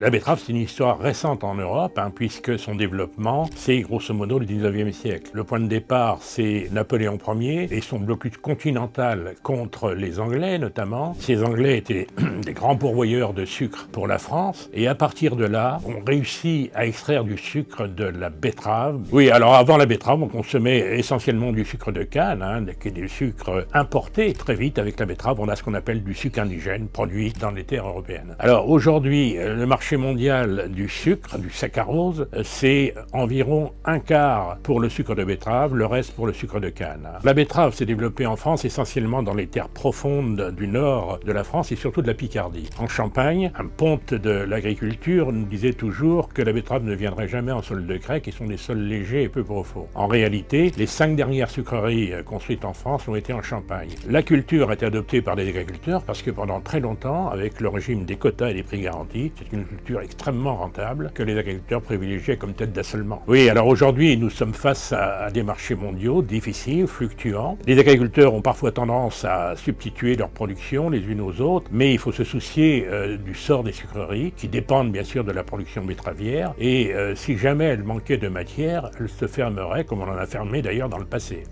La betterave, c'est une histoire récente en Europe, puisque son développement, c'est grosso modo le 19e siècle. Le point de départ, c'est Napoléon Ier et son blocus continental contre les Anglais notamment. Ces Anglais étaient des grands pourvoyeurs de sucre pour la France, et à partir de là, on réussit à extraire du sucre de la betterave. Oui, alors avant la betterave, on consommait essentiellement du sucre de canne, qui est du sucre importé. Très vite, avec la betterave, on a ce qu'on appelle du sucre indigène, produit dans les terres européennes. Alors aujourd'hui, le marché mondial du sucre, du saccharose, c'est environ un quart pour le sucre de betterave, le reste pour le sucre de canne. La betterave s'est développée en France essentiellement dans les terres profondes du nord de la France et surtout de la Picardie. En Champagne, un ponte de l'agriculture nous disait toujours que la betterave ne viendrait jamais en sol de craie, qui sont des sols légers et peu profonds. En réalité, les 5 dernières sucreries construites en France ont été en Champagne. La culture a été adoptée par les agriculteurs parce que pendant très longtemps, avec le régime des quotas et des prix garantis, c'est une culture extrêmement rentable que les agriculteurs privilégiaient comme tête d'assolement. Oui, alors aujourd'hui, nous sommes face à des marchés mondiaux difficiles, fluctuants. Les agriculteurs ont parfois tendance à substituer leur production les unes aux autres, mais il faut se soucier du sort des sucreries, qui dépendent bien sûr de la production betteravière, et si jamais elles manquaient de matière, elles se fermeraient, comme on en a fermé d'ailleurs dans le passé.